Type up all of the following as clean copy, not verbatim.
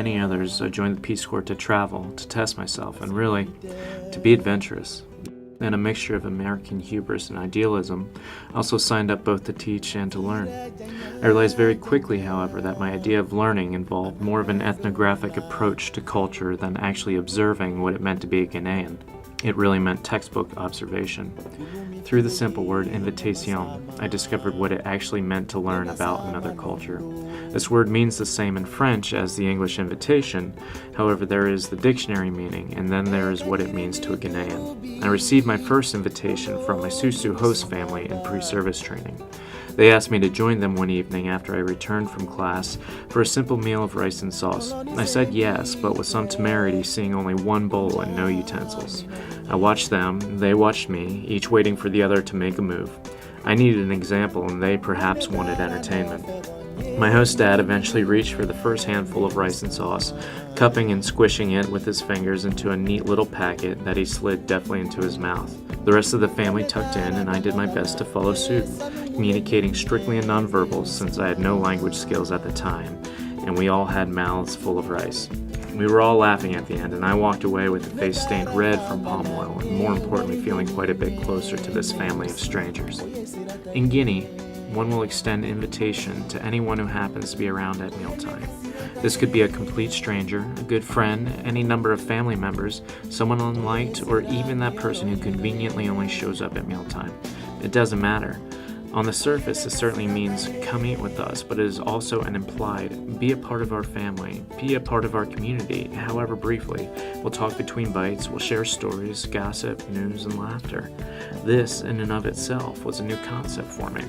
many others, I joined the Peace Corps to travel, to test myself, and really, to be adventurous. And a mixture of American hubris and idealism, I also signed up both to teach and to learn. I realized very quickly, however, that my idea of learning involved more of an ethnographic approach to culture than actually observing what it meant to be a Ghanaian. It really meant textbook observation. Through the simple word invitation, I discovered what it actually meant to learn about another culture. This word means the same in French as the English invitation. However, there is the dictionary meaning, and then there is what it means to a Ghanaian. I received my first invitation from my Susu host family in pre-service training. They asked me to join them one evening after I returned from class for a simple meal of rice and sauce. I said yes, but with some temerity, seeing only one bowl and no utensils. I watched them, they watched me, each waiting for the other to make a move. I needed an example, and they perhaps wanted entertainment. My host dad eventually reached for the first handful of rice and sauce, cupping and squishing it with his fingers into a neat little packet that he slid deftly into his mouth. The rest of the family tucked in, and I did my best to follow suit, communicating strictly in nonverbals since I had no language skills at the time, and we all had mouths full of rice. We were all laughing at the end, and I walked away with a face stained red from palm oil, and more importantly feeling quite a bit closer to this family of strangers. In Guinea, one will extend invitation to anyone who happens to be around at mealtime. This could be a complete stranger, a good friend, any number of family members, someone unliked, or even that person who conveniently only shows up at mealtime. It doesn't matter. On the surface, this certainly means come eat with us, but it is also an implied be a part of our family, be a part of our community, however briefly. We'll talk between bites, we'll share stories, gossip, news, and laughter. This, in and of itself, was a new concept for me.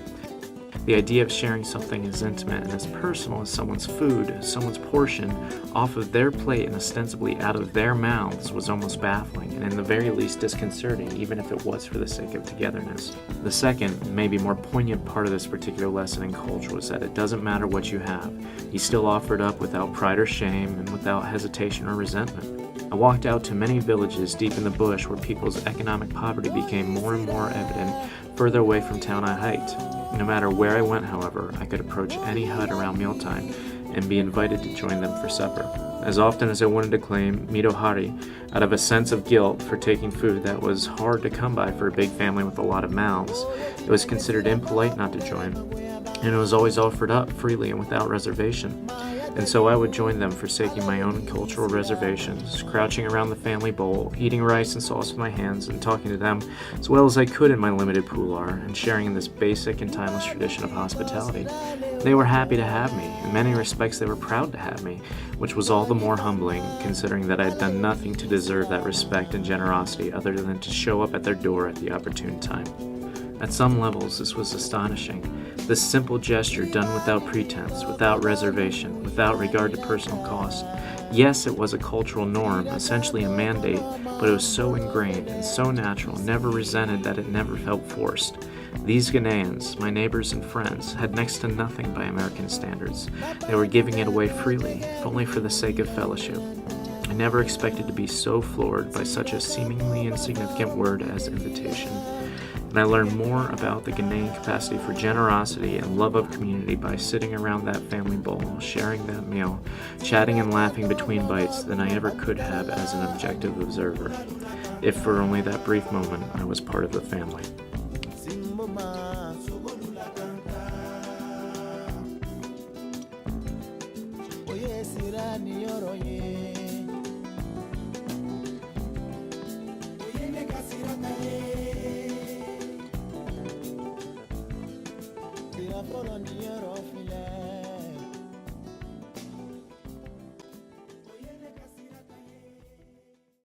The idea of sharing something as intimate and as personal as someone's food, someone's portion, off of their plate and ostensibly out of their mouths was almost baffling and in the very least disconcerting, even if it was for the sake of togetherness. The second, maybe more poignant part of this particular lesson in culture was that it doesn't matter what you have. You still offer it up without pride or shame and without hesitation or resentment. I walked out to many villages deep in the bush where people's economic poverty became more and more evident further away from town I hiked. No matter where I went, however, I could approach any hut around mealtime and be invited to join them for supper. As often as I wanted to claim midohari out of a sense of guilt for taking food that was hard to come by for a big family with a lot of mouths, it was considered impolite not to join, and it was always offered up freely and without reservation. And so I would join them, forsaking my own cultural reservations, crouching around the family bowl, eating rice and sauce with my hands, and talking to them as well as I could in my limited pular, and sharing in this basic and timeless tradition of hospitality. They were happy to have me. In many respects, they were proud to have me, which was all the more humbling, considering that I had done nothing to deserve that respect and generosity other than to show up at their door at the opportune time. At some levels, this was astonishing. This simple gesture done without pretense, without reservation, without regard to personal cost. Yes, it was a cultural norm, essentially a mandate, but it was so ingrained and so natural, never resented that it never felt forced. These Ghanaians, my neighbors and friends, had next to nothing by American standards. They were giving it away freely, if only for the sake of fellowship. I never expected to be so floored by such a seemingly insignificant word as invitation. And I learned more about the Ghanaian capacity for generosity and love of community by sitting around that family bowl, sharing that meal, chatting and laughing between bites than I ever could have as an objective observer, if for only that brief moment I was part of the family. Follow the